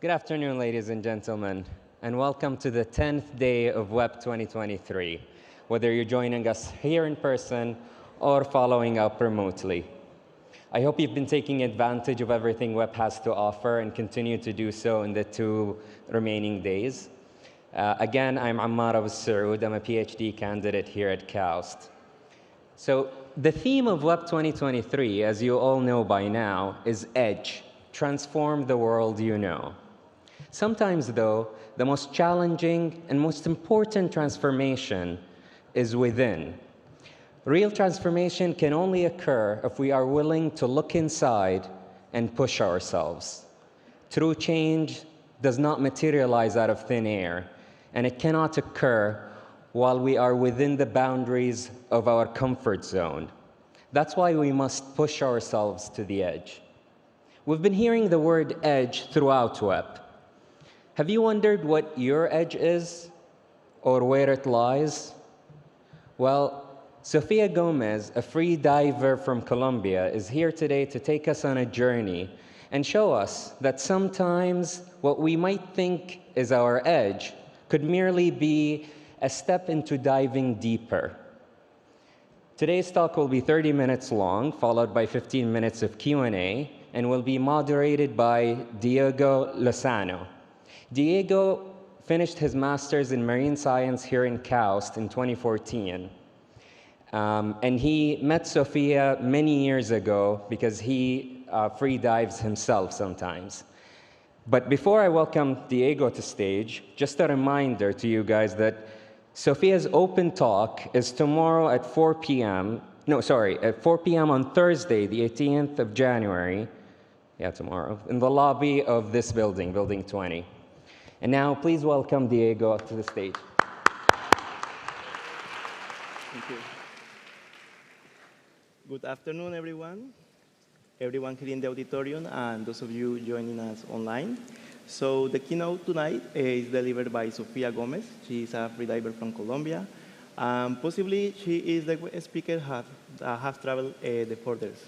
Good afternoon, ladies and gentlemen, and welcome to the 10th day of WEP 2023, whether you're joining us here in person or following up remotely. I hope you've been taking advantage of everything WEP has to offer and continue to do so in the 2 remaining days. Again, I'm Ammar Abu Saoud. I'm a PhD candidate here at KAUST. So the theme of WEP 2023, as you all know by now, is EDGE, transform the world you know. Sometimes, though, the most challenging and most important transformation is within. Real transformation can only occur if we are willing to look inside and push ourselves. True change does not materialize out of thin air, and it cannot occur while we are within the boundaries of our comfort zone. That's why we must push ourselves to the edge. We've been hearing the word edge throughout WEP. Have you wondered what your edge is or where it lies? Well, Sofia Gomez, a free diver from Colombia, is here today to take us on a journey and show us that sometimes what we might think is our edge could merely be a step into diving deeper. Today's talk will be 30 minutes long, followed by 15 minutes of Q&A, and will be moderated by Diego Lozano. Diego finished his master's in marine science here in KAUST in 2014. And he met Sofia many years ago because he free dives himself sometimes. But before I welcome Diego to stage, just a reminder to you guys that Sofia's open talk is tomorrow at 4 p.m. At 4 p.m. on Thursday, the 18th of January. Yeah, tomorrow, in the lobby of this building, Building 20. And now, please welcome Diego to the stage. Thank you. Good afternoon, everyone here in the auditorium, and those of you joining us online. So the keynote tonight is delivered by Sofia Gomez. She is a freediver from Colombia. Possibly, she is the speaker that has traveled the furthest.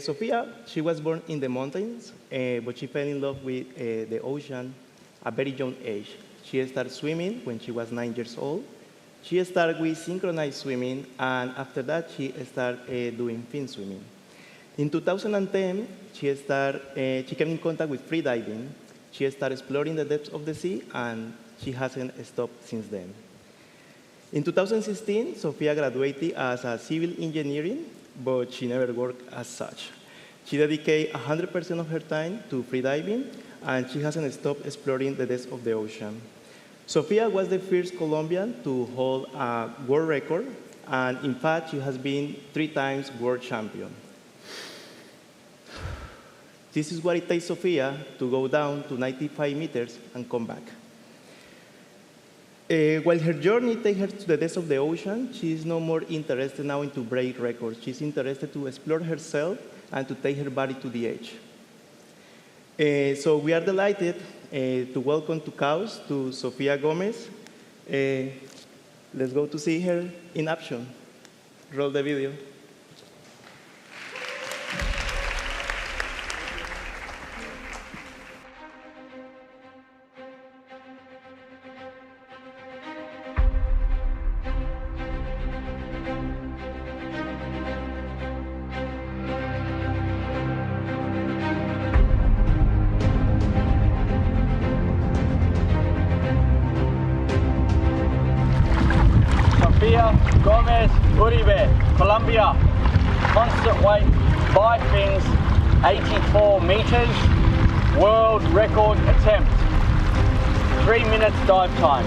Sofia, she was born in the mountains, but she fell in love with the ocean at a very young age. She started swimming when she was 9 years old. She started with synchronized swimming, and after that, she started doing fin swimming. In 2010, she came in contact with freediving. She started exploring the depths of the sea, and she hasn't stopped since then. In 2016, Sofia graduated as a civil engineering, but she never worked as such. She dedicated 100% of her time to freediving, and she hasn't stopped exploring the depths of the ocean. Sofia was the first Colombian to hold a world record, and in fact, she has been 3 times world champion. This is what it takes Sofia to go down to 95 meters and come back. While her journey takes her to the depths of the ocean, she is no more interested now in to break records. She's interested to explore herself and to take her body to the edge. So we are delighted to welcome to KAUST to Sofia Gomez. Let's go to see her in action. Roll the video. Sofia Gomez Uribe, Colombia. Constant weight, 5 fins, 84 meters. World record attempt. 3 minutes dive time.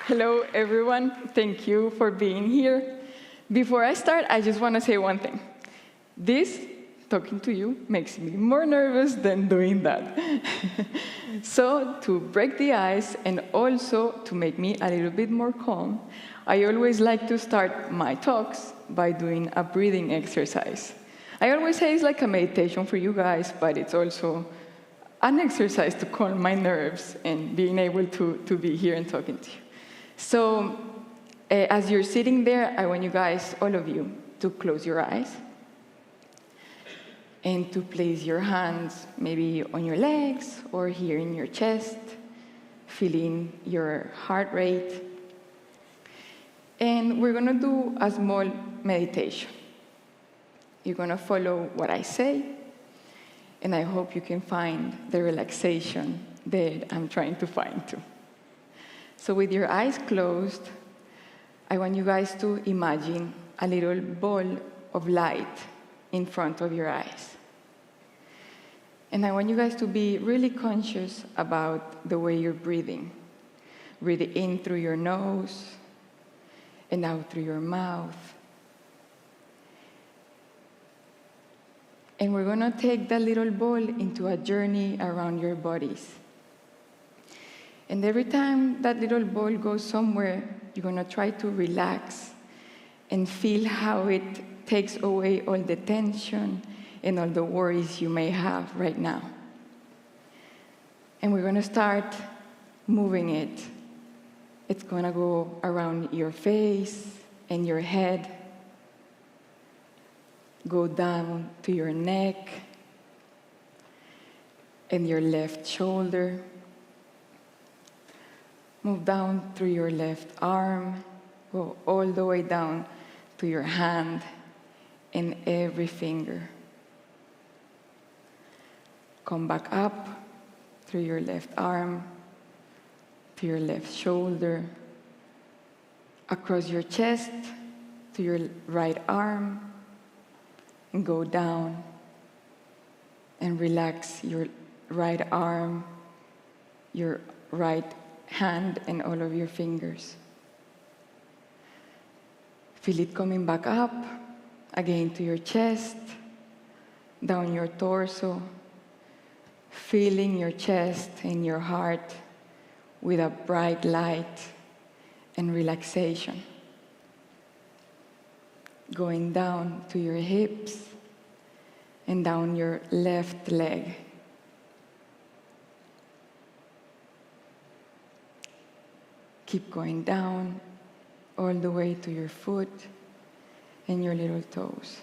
Hello, everyone. Thank you for being here. Before I start, I just want to say one thing. This, talking to you, makes me more nervous than doing that. So, to break the ice and also to make me a little bit more calm, I always like to start my talks by doing a breathing exercise. I always say it's like a meditation for you guys, but it's also an exercise to calm my nerves and being able to be here and talking to you. So, as you're sitting there, I want you guys, all of you, to close your eyes and to place your hands maybe on your legs or here in your chest, feeling your heart rate. And we're going to do a small meditation. You're going to follow what I say, and I hope you can find the relaxation that I'm trying to find too. So with your eyes closed, I want you guys to imagine a little ball of light in front of your eyes. And I want you guys to be really conscious about the way you're breathing. Breathe in through your nose and out through your mouth. And we're going to take that little ball into a journey around your bodies. And every time that little ball goes somewhere, you're going to try to relax and feel how it takes away all the tension and all the worries you may have right now. And we're going to start moving it. It's going to go around your face and your head, go down to your neck and your left shoulder, move down through your left arm, go all the way down to your hand and every finger. Come back up through your left arm, to your left shoulder, across your chest to your right arm, and go down and relax your right arm, your right hand, and all of your fingers. Feel it coming back up, again to your chest, down your torso, filling your chest and your heart with a bright light and relaxation. Going down to your hips and down your left leg. Keep going down all the way to your foot and your little toes.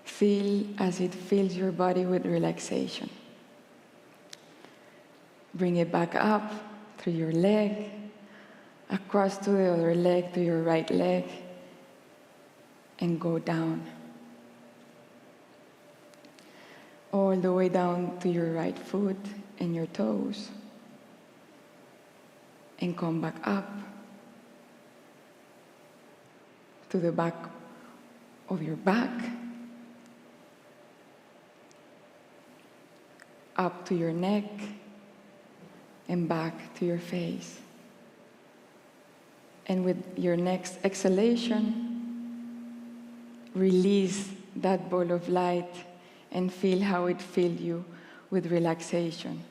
Feel as it fills your body with relaxation. Bring it back up through your leg, across to the other leg, to your right leg, and go down. All the way down to your right foot and your toes. And come back up to the back of your back, up to your neck, and back to your face. And with your next exhalation, release that ball of light and feel how it fills you with relaxation.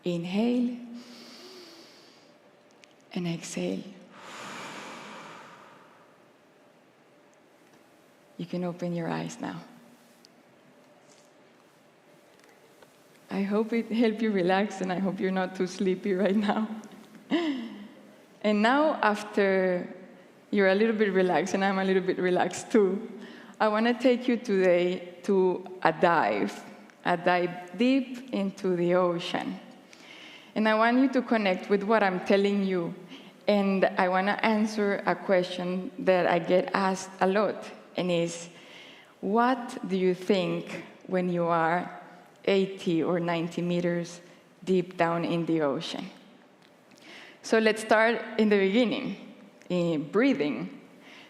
Inhale and exhale. You can open your eyes now. I hope it helped you relax, and I hope you're not too sleepy right now. And now, after you're a little bit relaxed, and I'm a little bit relaxed too, I want to take you today to a dive deep into the ocean. And I want you to connect with what I'm telling you, and I want to answer a question that I get asked a lot, and is, what do you think when you are 80 or 90 meters deep down in the ocean? So let's start in the beginning, in breathing,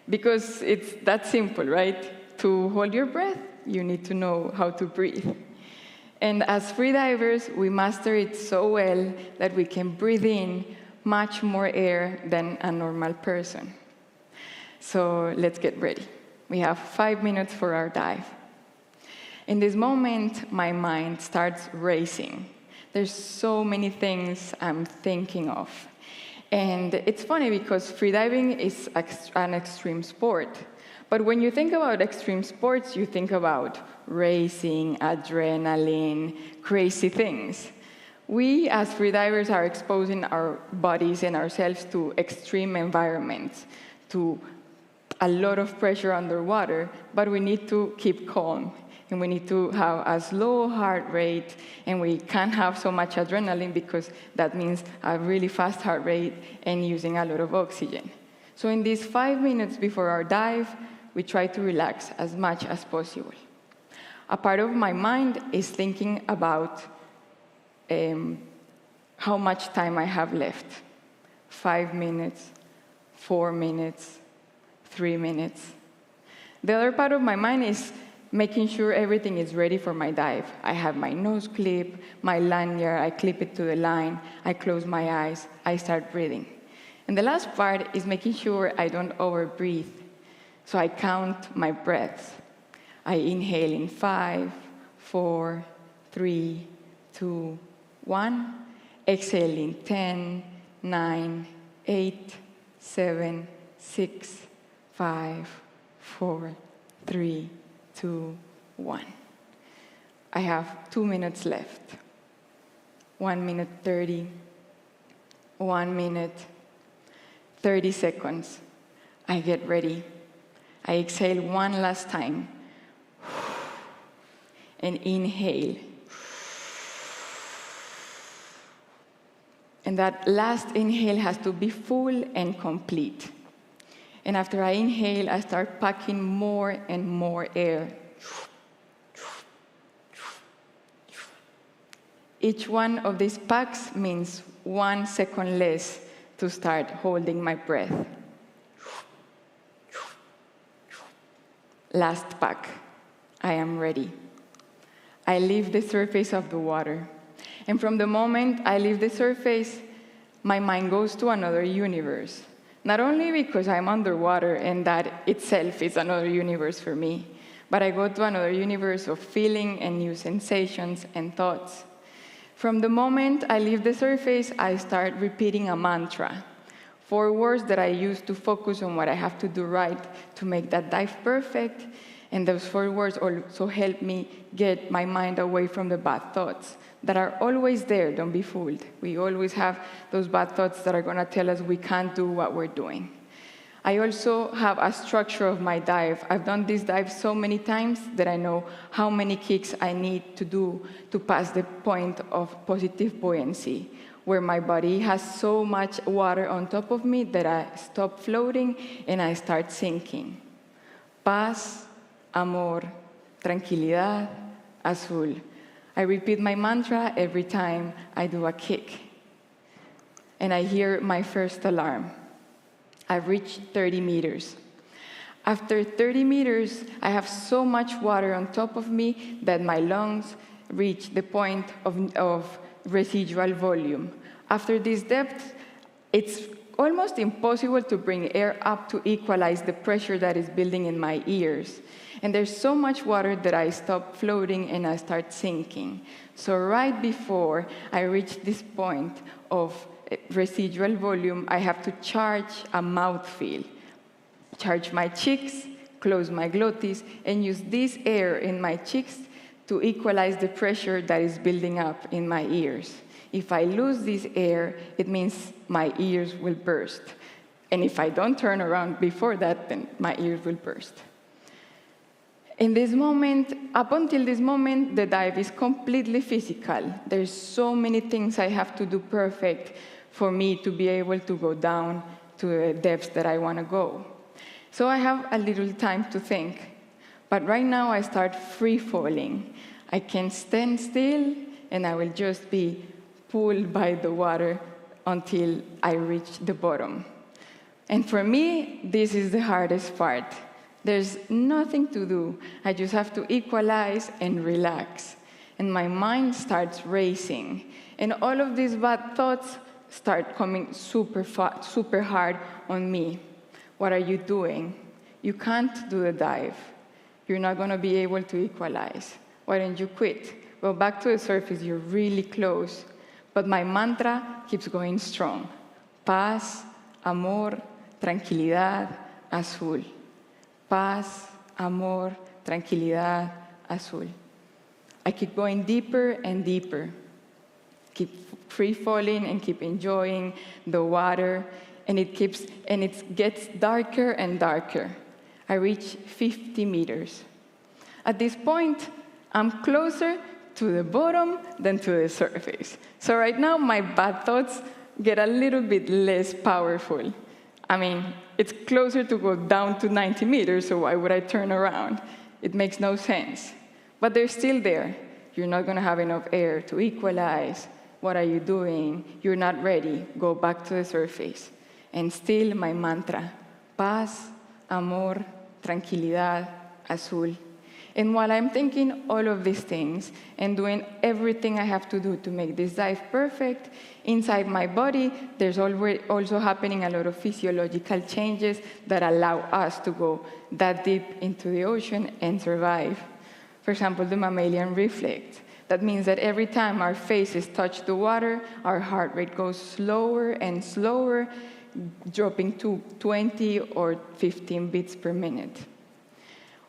because it's that simple, right? To hold your breath, you need to know how to breathe. And as freedivers, we master it so well that we can breathe in much more air than a normal person. So let's get ready. We have 5 minutes for our dive. In this moment, my mind starts racing. There's so many things I'm thinking of. And it's funny because freediving is an extreme sport. But when you think about extreme sports, you think about racing, adrenaline, crazy things. We, as freedivers, are exposing our bodies and ourselves to extreme environments, to a lot of pressure underwater, but we need to keep calm. And we need to have a slow heart rate, and we can't have so much adrenaline because that means a really fast heart rate and using a lot of oxygen. So in these 5 minutes before our dive, we try to relax as much as possible. A part of my mind is thinking about how much time I have left. 5 minutes, 4 minutes, 3 minutes. The other part of my mind is making sure everything is ready for my dive. I have my nose clip, my lanyard, I clip it to the line, I close my eyes, I start breathing. And the last part is making sure I don't overbreathe. So I count my breaths. I inhale in 5, 4, 3, 2, 1. Exhale in 10, 9, 8, 7, 6, 5, 4, 3, 2, 1. I have 2 minutes left. 1 minute 30. 1 minute 30 seconds. I get ready. I exhale one last time. And inhale. And that last inhale has to be full and complete. And after I inhale, I start packing more and more air. Each one of these packs means 1 second less to start holding my breath. Last pack. I am ready. I leave the surface of the water. And from the moment I leave the surface, my mind goes to another universe. Not only because I'm underwater and that itself is another universe for me, but I go to another universe of feeling and new sensations and thoughts. From the moment I leave the surface, I start repeating a mantra. 4 words that I use to focus on what I have to do right to make that dive perfect. And those 4 words also help me get my mind away from the bad thoughts that are always there. Don't be fooled. We always have those bad thoughts that are going to tell us we can't do what we're doing. I also have a structure of my dive. I've done this dive so many times that I know how many kicks I need to do to pass the point of positive buoyancy, where my body has so much water on top of me that I stop floating and I start sinking. Paz, amor, tranquilidad, azul. I repeat my mantra every time I do a kick. And I hear my first alarm. I've reached 30 meters. After 30 meters, I have so much water on top of me that my lungs reach the point of residual volume. After this depth, it's almost impossible to bring air up to equalize the pressure that is building in my ears. And there's so much water that I stop floating and I start sinking. So right before I reach this point of residual volume, I have to charge a mouthfeel. Charge my cheeks, close my glottis, and use this air in my cheeks to equalize the pressure that is building up in my ears. If I lose this air, it means my ears will burst. And if I don't turn around before that, then my ears will burst. In this moment, up until this moment, the dive is completely physical. There's so many things I have to do perfect for me to be able to go down to the depths that I want to go. So I have a little time to think. But right now, I start free falling. I can stand still, and I will just be pulled by the water until I reach the bottom. And for me, this is the hardest part. There's nothing to do. I just have to equalize and relax. and my mind starts racing. And all of these bad thoughts start coming super hard on me. What are you doing? You can't do the dive. You're not going to be able to equalize. Why don't you quit? Well, back to the surface, you're really close. But my mantra keeps going strong. Paz, amor, tranquilidad, azul. Paz, amor, tranquilidad, azul. I keep going deeper and deeper. Keep free falling and keep enjoying the water. And it gets darker and darker. I reach 50 meters. At this point, I'm closer to the bottom than to the surface. So right now, my bad thoughts get a little bit less powerful. I mean, it's closer to go down to 90 meters, so why would I turn around? It makes no sense. But they're still there. You're not going to have enough air to equalize. What are you doing? You're not ready. Go back to the surface. And still my mantra, paz, amor, tranquilidad, azul. And while I'm thinking all of these things and doing everything I have to do to make this dive perfect, inside my body, there's also happening a lot of physiological changes that allow us to go that deep into the ocean and survive. For example, the mammalian reflex. That means that every time our faces touch the water, our heart rate goes slower and slower, dropping to 20 or 15 beats per minute.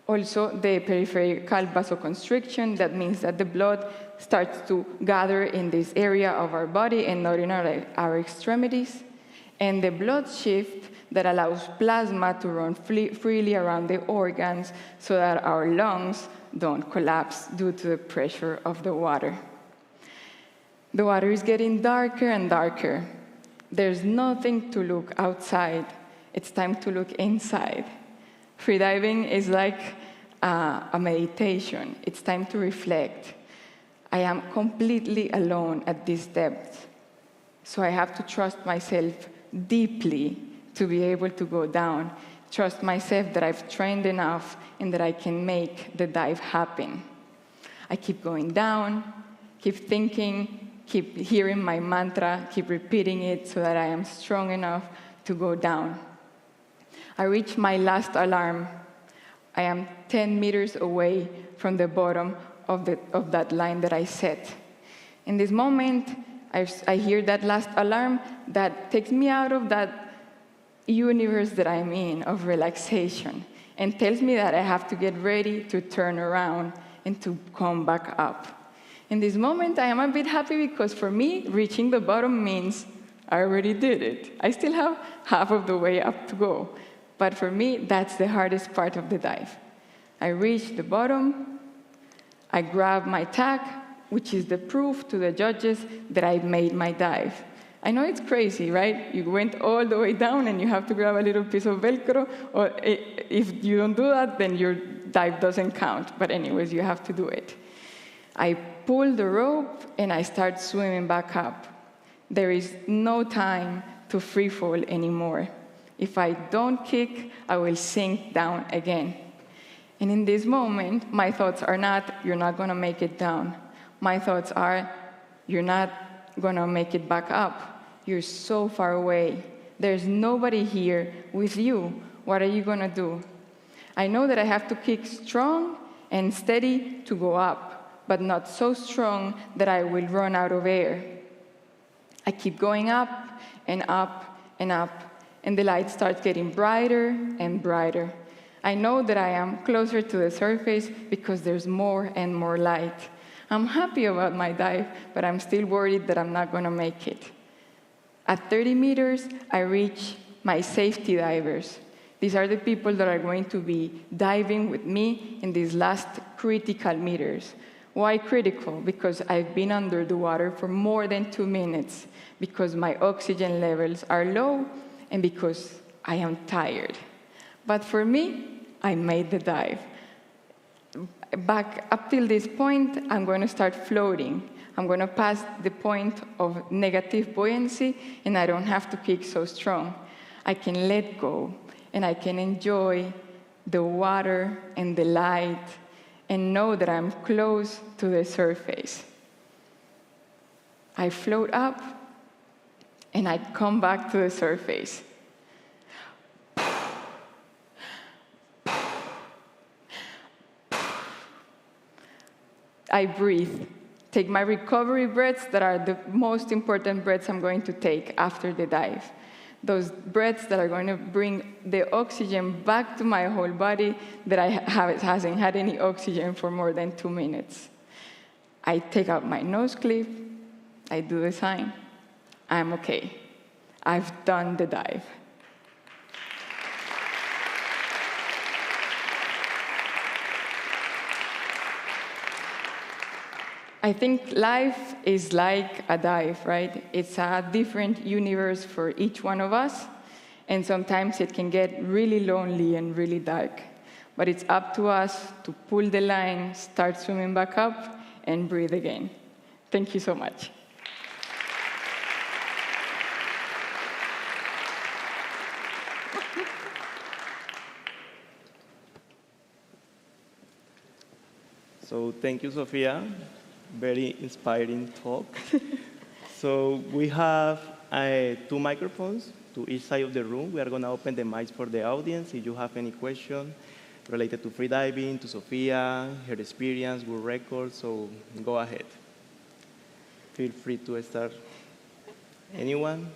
Also, the peripheral vasoconstriction, that means that the blood starts to gather in this area of our body and not in our extremities. And the blood shift that allows plasma to run freely around the organs so that our lungs don't collapse due to the pressure of the water. The water is getting darker and darker. There's nothing to look outside. It's time to look inside. Freediving is like a meditation. It's time to reflect. I am completely alone at this depth. So I have to trust myself deeply to be able to go down. Trust myself that I've trained enough and that I can make the dive happen. I keep going down, keep thinking, keep hearing my mantra, keep repeating it so that I am strong enough to go down. I reach my last alarm. I am 10 meters away from the bottom of that line that I set. In this moment, I hear that last alarm that takes me out of that universe that I'm in of relaxation and tells me that I have to get ready to turn around and to come back up. In this moment, I am a bit happy because for me, reaching the bottom means I already did it. I still have half of the way up to go. But for me, that's the hardest part of the dive. I reach the bottom, I grab my tag, which is the proof to the judges that I made my dive. I know it's crazy, right? You went all the way down and you have to grab a little piece of Velcro, or if you don't do that, then your dive doesn't count. But anyways, you have to do it. I pull the rope and I start swimming back up. There is no time to free fall anymore. If I don't kick, I will sink down again. And in this moment, my thoughts are not, you're not going to make it down. My thoughts are, you're not going to make it back up. You're so far away. There's nobody here with you. What are you going to do? I know that I have to kick strong and steady to go up, but not so strong that I will run out of air. I keep going up and up and up, and the light starts getting brighter and brighter. I know that I am closer to the surface because there's more and more light. I'm happy about my dive, but I'm still worried that I'm not going to make it. At 30 meters, I reach my safety divers. These are the people that are going to be diving with me in these last critical meters. Why critical? Because I've been under the water for more than 2 minutes, because my oxygen levels are low, and because I am tired. But for me, I made the dive. Back up till this point, I'm going to start floating. I'm going to pass the point of negative buoyancy, and I don't have to kick so strong. I can let go, and I can enjoy the water and the light and know that I'm close to the surface. I float up, and I come back to the surface. I breathe. Take my recovery breaths that are the most important breaths I'm going to take after the dive. Those breaths that are going to bring the oxygen back to my whole body that hasn't had any oxygen for more than 2 minutes. I take out my nose clip. I do the sign. I'm okay. I've done the dive. I think life is like a dive, right? It's a different universe for each one of us, and sometimes it can get really lonely and really dark. But it's up to us to pull the line, start swimming back up, and breathe again. Thank you so much. So thank you, Sofia. Very inspiring talk. So we have 2 microphones to each side of the room. We are going to open the mics for the audience. If you have any question related to freediving, to Sofia, her experience, world record, so go ahead. Feel free to start. Anyone?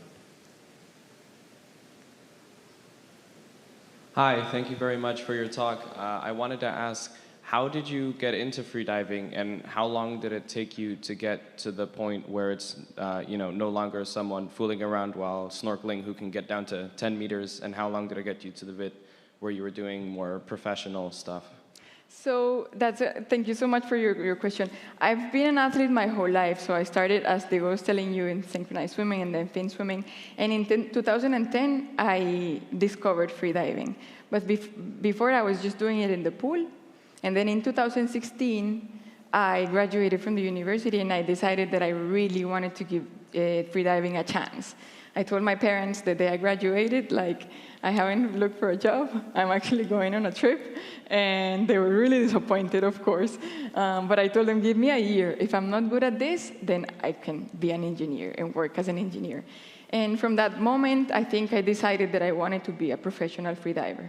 Hi, thank you very much for your talk. I wanted to ask, how did you get into freediving, and how long did it take you to get to the point where it's no longer someone fooling around while snorkeling who can get down to 10 meters, and how long did it get you to the bit where you were doing more professional stuff? So thank you so much for your question. I've been an athlete my whole life. So I started, as Diego was telling you, in synchronized swimming and then fin swimming. And in 2010, I discovered freediving. But before, I was just doing it in the pool. And then in 2016, I graduated from the university, and I decided that I really wanted to give freediving a chance. I told my parents the day I graduated, I haven't looked for a job. I'm actually going on a trip. And they were really disappointed, of course. But I told them, give me a year. If I'm not good at this, then I can be an engineer and work as an engineer. And from that moment, I think I decided that I wanted to be a professional freediver.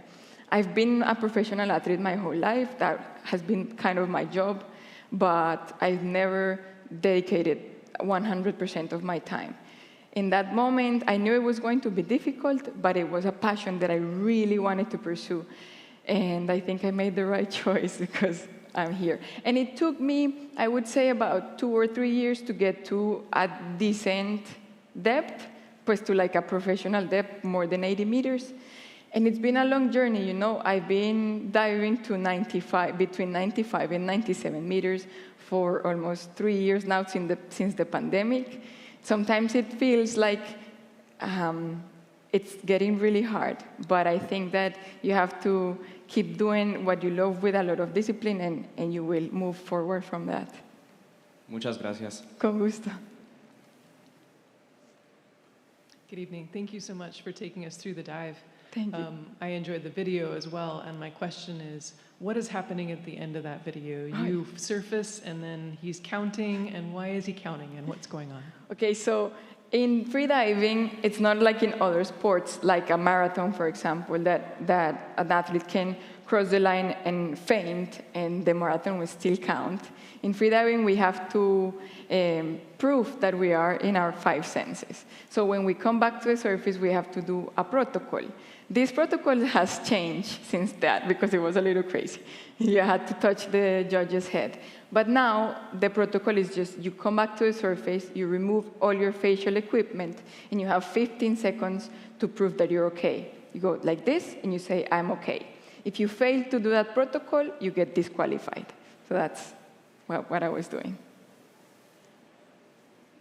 I've been a professional athlete my whole life. That has been kind of my job. But I've never dedicated 100% of my time. In that moment, I knew it was going to be difficult, but it was a passion that I really wanted to pursue. And I think I made the right choice because I'm here. And it took me, I would say, about 2 or 3 years to get to a decent depth, to a professional depth, more than 80 meters. And it's been a long journey, I've been diving to between 95 and 97 meters for almost 3 years now since the pandemic. Sometimes it feels like it's getting really hard, but I think that you have to keep doing what you love with a lot of discipline, and you will move forward from that. Muchas gracias. Con gusto. Good evening. Thank you so much for taking us through the dive. Thank you. I enjoyed the video as well, and my question is, what is happening at the end of that video? You surface, and then he's counting, and why is he counting, and what's going on? Okay, so in freediving, it's not like in other sports, like a marathon, for example, that an athlete can cross the line and faint, and the marathon will still count. In freediving, we have to prove that we are in our 5 senses. So when we come back to the surface, we have to do a protocol. This protocol has changed since that because it was a little crazy. You had to touch the judge's head. But now the protocol is just you come back to the surface, you remove all your facial equipment, and you have 15 seconds to prove that you're okay. You go like this, and you say, I'm okay. If you fail to do that protocol, you get disqualified. So that's what I was doing.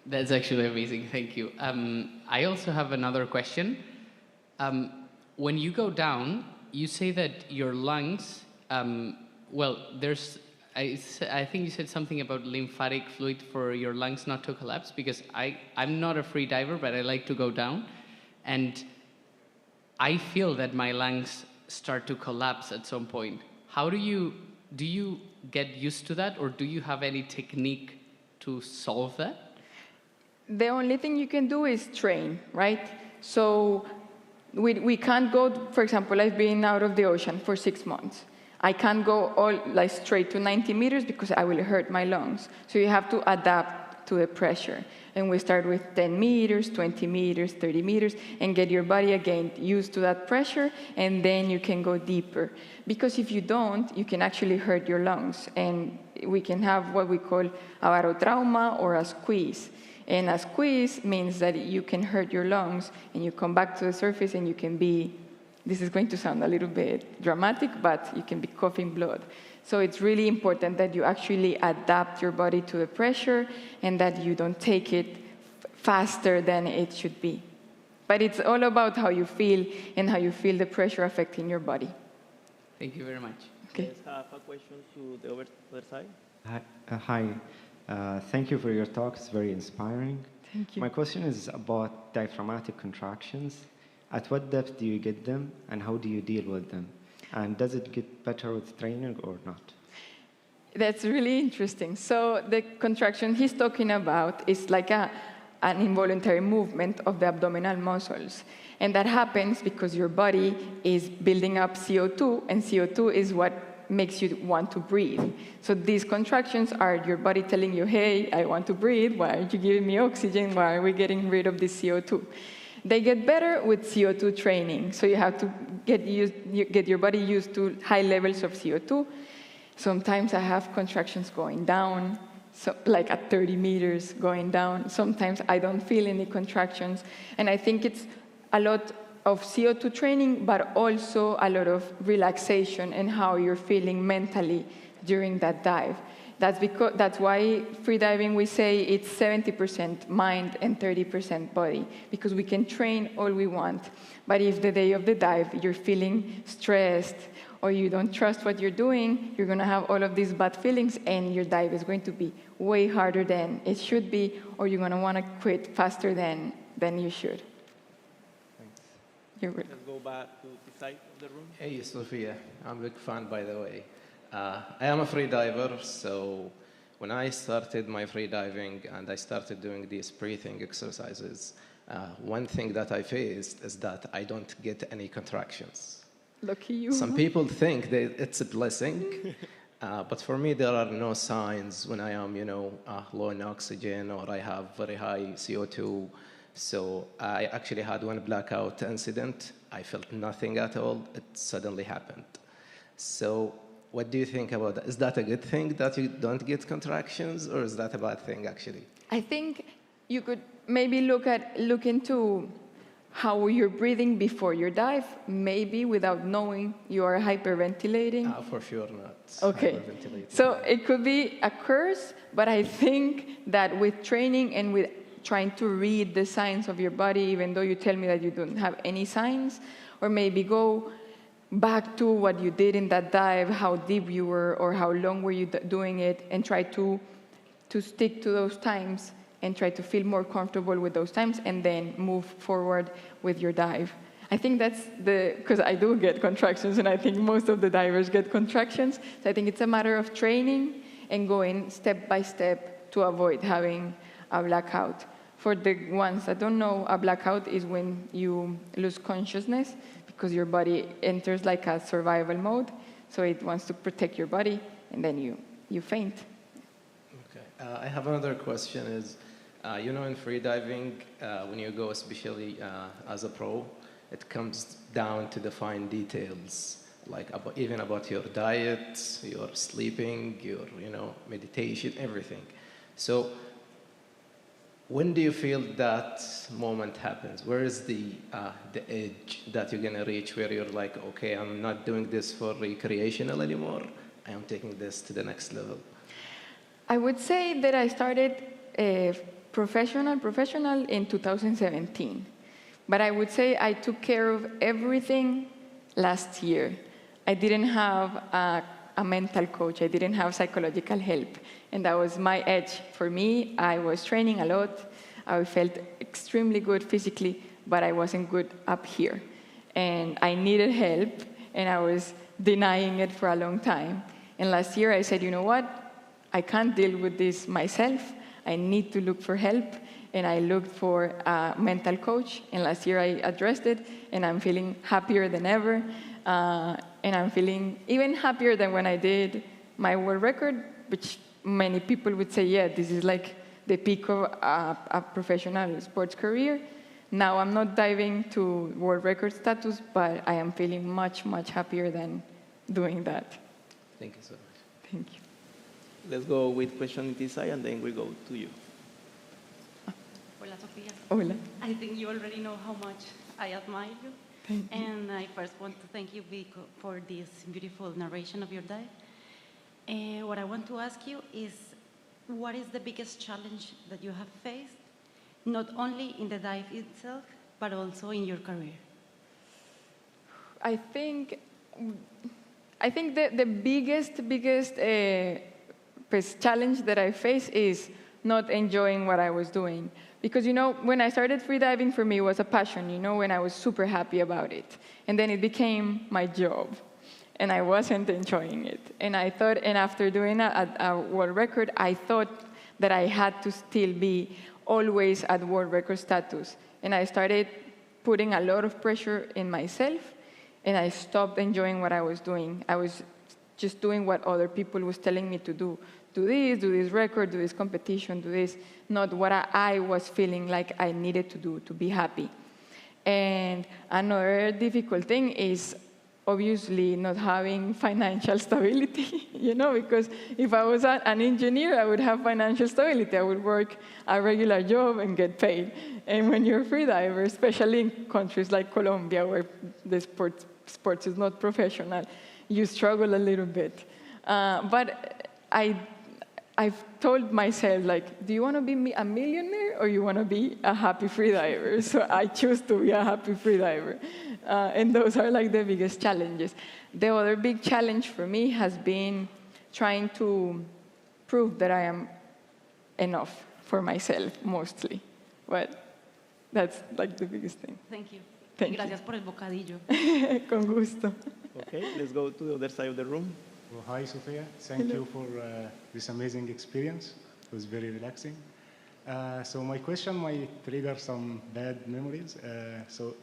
That's actually amazing. Thank you. I also have another question. When you go down, you say that your lungs, I think you said something about lymphatic fluid for your lungs not to collapse, because I'm not a free diver, but I like to go down. And I feel that my lungs start to collapse at some point. How do you get used to that, or do you have any technique to solve that? The only thing you can do is train, right? So we can't go, for example, I've been out of the ocean for 6 months. I can't go all like straight to 90 meters because I will hurt my lungs. So you have to adapt to the pressure. And we start with 10 meters, 20 meters, 30 meters, and get your body again used to that pressure, and then you can go deeper. Because if you don't, you can actually hurt your lungs. And we can have what we call a barotrauma or a squeeze. And a squeeze means that you can hurt your lungs, and you come back to the surface, and you can be, this is going to sound a little bit dramatic, but you can be coughing blood. So it's really important that you actually adapt your body to the pressure and that you don't take it faster than it should be. But it's all about how you feel and how you feel the pressure affecting your body. Thank you very much. Okay. Let's have a question to the other side. Hi. Thank you for your talk. It's very inspiring. Thank you. My question is about diaphragmatic contractions. At what depth do you get them, and how do you deal with them? And does it get better with training or not? That's really interesting. So the contraction he's talking about is like an involuntary movement of the abdominal muscles. And that happens because your body is building up CO2, and CO2 is what makes you want to breathe. So these contractions are your body telling you, hey, I want to breathe. Why aren't you giving me oxygen? Why are we getting rid of this CO2? They get better with CO2 training. So you have to get your body used to high levels of CO2. Sometimes I have contractions going down, so like at 30 meters going down. Sometimes I don't feel any contractions. And I think it's a lot of CO2 training, but also a lot of relaxation and how you're feeling mentally during that dive. That's why freediving, we say it's 70% mind and 30% body, because we can train all we want. But if the day of the dive you're feeling stressed or you don't trust what you're doing, you're going to have all of these bad feelings, and your dive is going to be way harder than it should be, or you're going to want to quit faster than you should. Thanks. You're welcome. Let's go back to the side of the room. Hey, Sofia. I'm a big fan, by the way. I am a free diver, so when I started my free diving and I started doing these breathing exercises, one thing that I faced is that I don't get any contractions. Lucky you. Some people think that it's a blessing, but for me there are no signs when I am, low in oxygen or I have very high CO2. So I actually had one blackout incident. I felt nothing at all. It suddenly happened. So what do you think about that? Is that a good thing that you don't get contractions, or is that a bad thing, actually? I think you could maybe look into how you're breathing before your dive, maybe without knowing you are hyperventilating. For sure not. Okay. Hyperventilating. So it could be a curse, but I think that with training and with trying to read the signs of your body, even though you tell me that you don't have any signs, or maybe go back to what you did in that dive, how deep you were, or how long were you doing it, and try to stick to those times and try to feel more comfortable with those times, and then move forward with your dive. I think that's because I do get contractions, and I think most of the divers get contractions. So I think it's a matter of training and going step by step to avoid having a blackout. For the ones that don't know, a blackout is when you lose consciousness, because your body enters like a survival mode, so it wants to protect your body, and then you faint. Okay. I have another question is, in freediving, when you go, especially as a pro, it comes down to the fine details, like even about your diet, your sleeping, your meditation, everything. So when do you feel that moment happens? Where is the edge that you're gonna reach where you're like, okay, I'm not doing this for recreational anymore. I am taking this to the next level. I would say that I started professional in 2017. But I would say I took care of everything last year. I didn't have a mental coach. I didn't have psychological help. And that was my edge. For me, I was training a lot. I felt extremely good physically, but I wasn't good up here. And I needed help, and I was denying it for a long time. And last year I said, you know what? I can't deal with this myself. I need to look for help. And I looked for a mental coach. And last year I addressed it. And I'm feeling happier than ever. And I'm feeling even happier than when I did my world record, which many people would say, yeah, this is like the peak of a professional sports career. Now I'm not diving to world record status, but I am feeling much, much happier than doing that. Thank you so much. Thank you. Let's go with question in this side, and then we go to you. Hola, Sofia. Hola. I think you already know how much I admire you. Thank you. And I first want to thank you for this beautiful narration of your dive. What I want to ask you is, what is the biggest challenge that you have faced, not only in the dive itself, but also in your career? I think the biggest challenge that I face is not enjoying what I was doing. Because, you know, when I started freediving, for me, it was a passion, you know, when I was super happy about it. And then it became my job. And I wasn't enjoying it. And I thought, and after doing a world record, I thought that I had to still be always at world record status. And I started putting a lot of pressure in myself, and I stopped enjoying what I was doing. I was just doing what other people was telling me to do. Do this record, do this competition, do this, not what I was feeling like I needed to do to be happy. And another difficult thing is obviously not having financial stability, you know, because if I was an engineer, I would have financial stability. I would work a regular job and get paid. And when you're a freediver, especially in countries like Colombia, where the sports is not professional, you struggle a little bit. But I've told myself, like, do you want to be a millionaire or you want to be a happy freediver? So I choose to be a happy freediver. And those are like the biggest challenges. The other big challenge for me has been trying to prove that I am enough for myself, mostly. But that's like the biggest thing. Thank you. Thank Gracias por el bocadillo. Con gusto. Okay, let's go to the other side of the room. Well, hi, Sofia. Thank you for this amazing experience. It was very relaxing. So my question might trigger some bad memories. So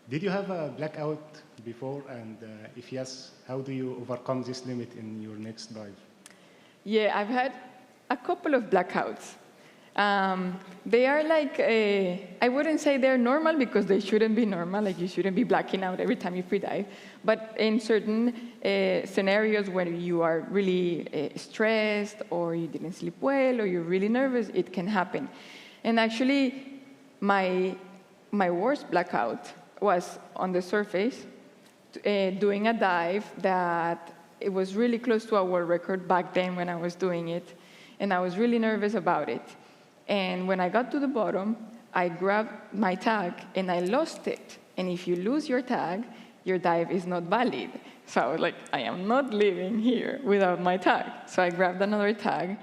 did you have a blackout before? And if yes, how do you overcome this limit in your next dive? Yeah, I've had a couple of blackouts. They are like, I wouldn't say they're normal because they shouldn't be normal, like you shouldn't be blacking out every time you freedive. But in certain scenarios where you are really stressed or you didn't sleep well or you're really nervous, it can happen. And actually, my worst blackout was on the surface, doing a dive that it was really close to a world record back then when I was doing it. And I was really nervous about it. And when I got to the bottom, I grabbed my tag and I lost it. And if you lose your tag, your dive is not valid. So I was like, I am not leaving here without my tag. So I grabbed another tag.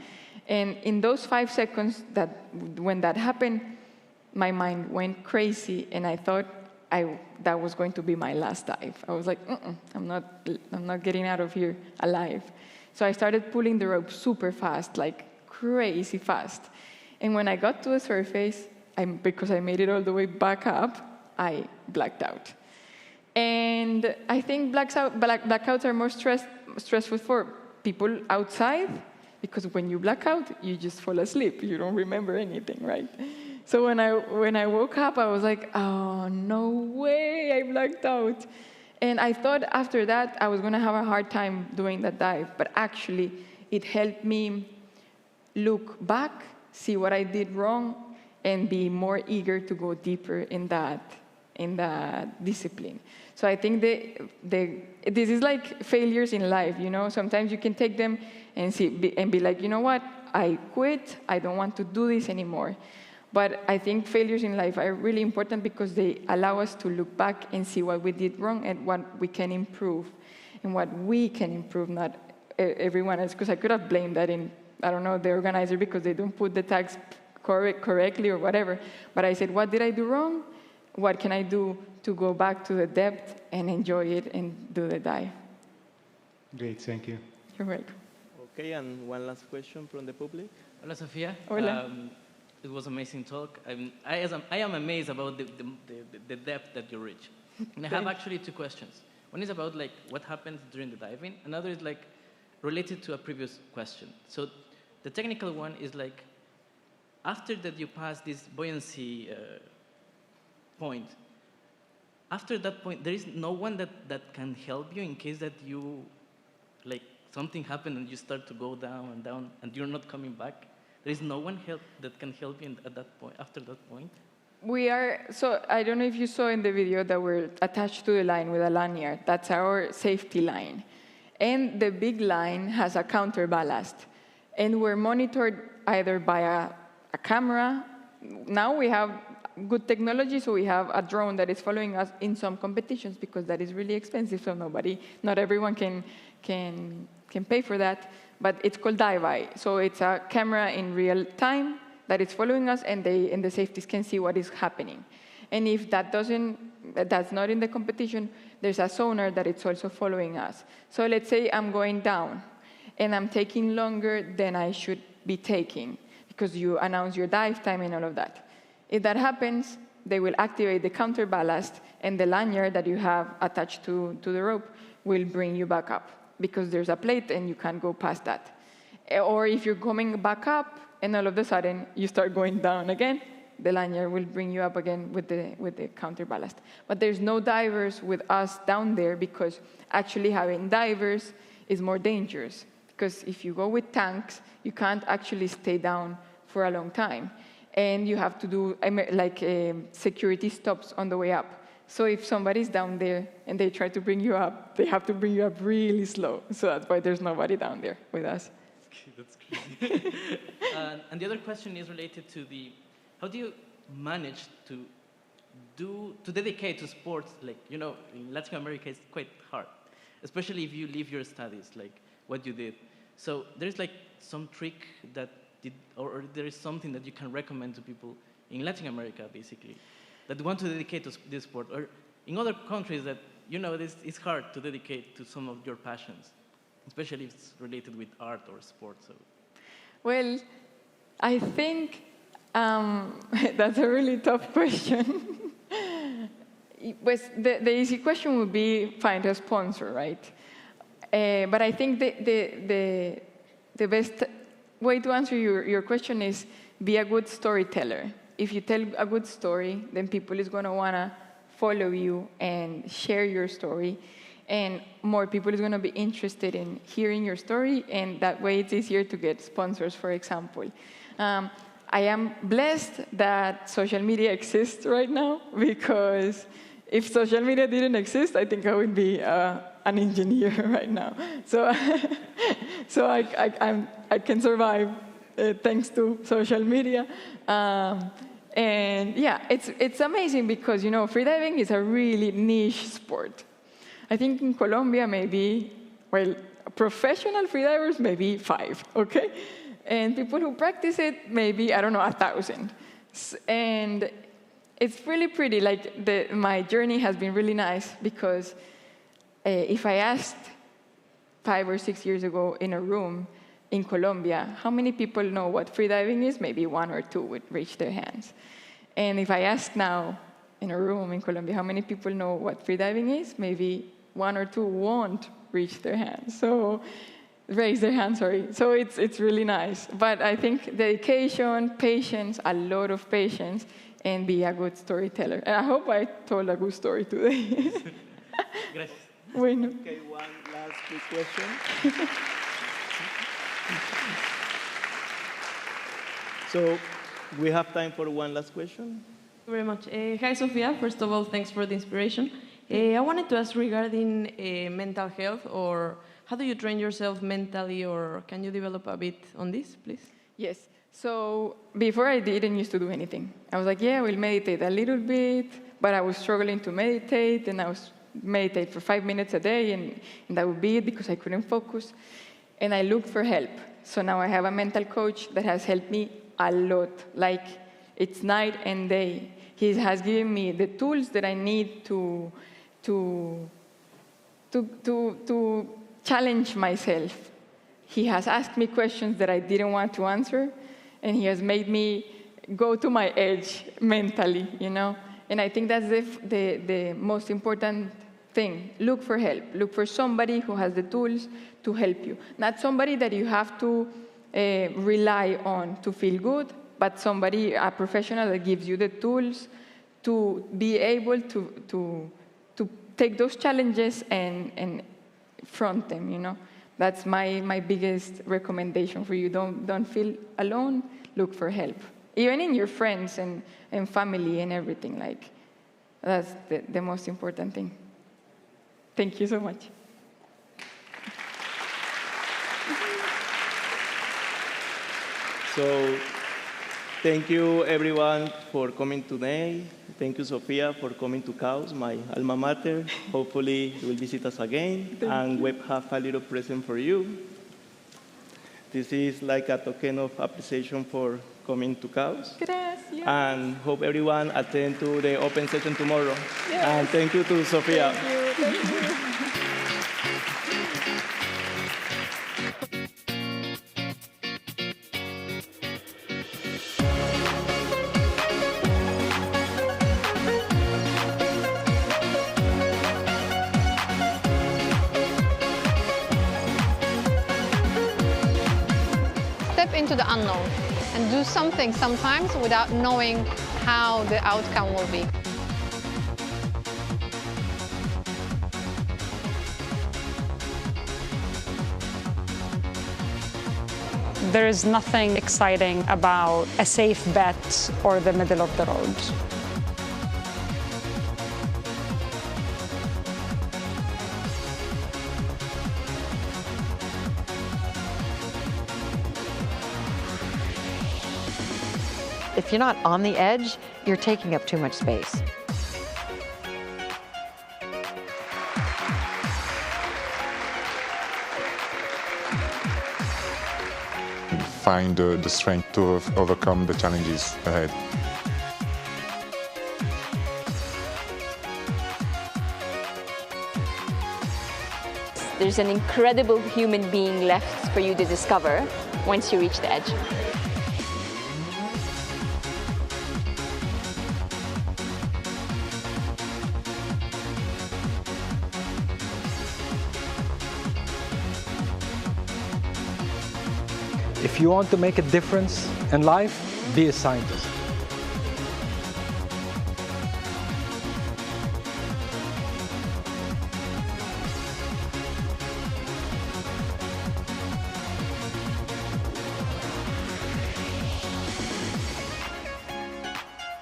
And in those 5 seconds when that happened, my mind went crazy. And I thought that was going to be my last dive. I was like, I'm not getting out of here alive. So I started pulling the rope super fast, like crazy fast. And when I got to the surface, because I made it all the way back up, I blacked out. And I think blackouts are more stressful for people outside, because when you black out, you just fall asleep. You don't remember anything, right? So when I woke up, I was like, oh, no way, I blacked out. And I thought after that, I was going to have a hard time doing that dive. But actually, it helped me look back, see what I did wrong, and be more eager to go deeper in that discipline. So I think this is like failures in life, you know? Sometimes you can take them and be like, you know what? I quit. I don't want to do this anymore. But I think failures in life are really important because they allow us to look back and see what we did wrong and what we can improve. And what we can improve, not everyone else. Because I could have blamed that in, I don't know, the organizer because they don't put the tags correctly or whatever. But I said, what did I do wrong? What can I do to go back to the depth and enjoy it and do the dive? Great, thank you. You're welcome. Okay, and one last question from the public. Hola, Sofia. Hola. It was an amazing talk. I am amazed about the depth that you reach. And I have actually two questions. One is about like what happens during the diving. Another is like related to a previous question. So the technical one is like after that you pass this buoyancy point, after that point, there is no one that can help you in case that you, like, something happened and you start to go down and down and you're not coming back. There is no one that can help you at that point, after that point. We are, so I don't know if you saw in the video that we're attached to the line with a lanyard. That's our safety line. And the big line has a counterballast. And we're monitored either by a camera. Now we have good technology, so we have a drone that is following us in some competitions because that is really expensive, so not everyone can pay for that. But it's called Dive-Eye. So it's a camera in real time that is following us, and the safeties can see what is happening. And if that's not in the competition, there's a sonar that it's also following us. So let's say I'm going down, and I'm taking longer than I should be taking, because you announce your dive time and all of that. If that happens, they will activate the counterballast, and the lanyard that you have attached to the rope will bring you back up, because there's a plate and you can't go past that. Or if you're coming back up, and all of a sudden you start going down again, the lanyard will bring you up again with the counterballast. But there's no divers with us down there, because actually having divers is more dangerous. Because if you go with tanks, you can't actually stay down for a long time. And you have to do security stops on the way up. So if somebody's down there and they try to bring you up, they have to bring you up really slow. So that's why there's nobody down there with us. That's crazy. And the other question is related to how do you manage to dedicate to sports? Like, in Latin America, it's quite hard, especially if you leave your studies, like what you did. So there's like some trick or there is something that you can recommend to people in Latin America, basically, that want to dedicate to this sport, or in other countries that, it's hard to dedicate to some of your passions, especially if it's related with art or sports. So. Well, I think that's a really tough question. The easy question would be find a sponsor, right? But I think the best way to answer your question is be a good storyteller. If you tell a good story, then people is going to want to follow you and share your story. And more people is going to be interested in hearing your story, and that way it's easier to get sponsors, for example. I am blessed that social media exists right now, because if social media didn't exist, I think I would be an engineer right now. So I can survive thanks to social media. And yeah, it's amazing because, freediving is a really niche sport. I think in Colombia, maybe, professional freedivers, maybe 5, okay? And people who practice it, maybe, 1,000. And it's really pretty. My journey has been really nice, because if I asked 5 or 6 years ago in a room in Colombia, how many people know what freediving is? Maybe 1 or 2 would raise their hands. And if I ask now in a room in Colombia, how many people know what freediving is? Maybe 1 or 2 won't reach their hands. So raise their hands, sorry. So it's really nice. But I think dedication, patience, a lot of patience, and be a good storyteller. And I hope I told a good story today. Gracias. Bueno. Okay, one last quick question. So we have time for one last question. Thank you very much. Hi, Sofia. First of all, thanks for the inspiration. I wanted to ask regarding mental health, or how do you train yourself mentally, or can you develop a bit on this, please? Yes. So before I didn't used to do anything. I was like, I will meditate a little bit, but I was struggling to meditate, and I was meditate for 5 minutes a day, and that would be it because I couldn't focus. And I looked for help. So now I have a mental coach that has helped me a lot. Like, it's night and day. He has given me the tools that I need to challenge myself he has asked me questions that I didn't want to answer, and he has made me go to my edge mentally, you know? And I think that's the most important thing. Look for help. Look for somebody who has the tools to help you. Not somebody that you have to rely on to feel good, but somebody, a professional that gives you the tools to be able to take those challenges and front them, you know? That's my biggest recommendation for you. Don't feel alone, look for help. Even in your friends and family and everything, like, that's the most important thing. Thank you so much. So, thank you everyone for coming today. Thank you, Sofia, for coming to KAUST, my alma mater. Hopefully you will visit us again, and WEP have a little present for you. This is like a token of appreciation for coming to KAUST. Gracias. And hope everyone attend to the open session tomorrow. Yes. And thank you to Sofia. Thank you. Thank you. Step into the unknown and do something sometimes without knowing how the outcome will be. There is nothing exciting about a safe bet or the middle of the road. If you're not on the edge, you're taking up too much space. Find the strength to overcome the challenges ahead. There's an incredible human being left for you to discover once you reach the edge. If you want to make a difference in life, be a scientist.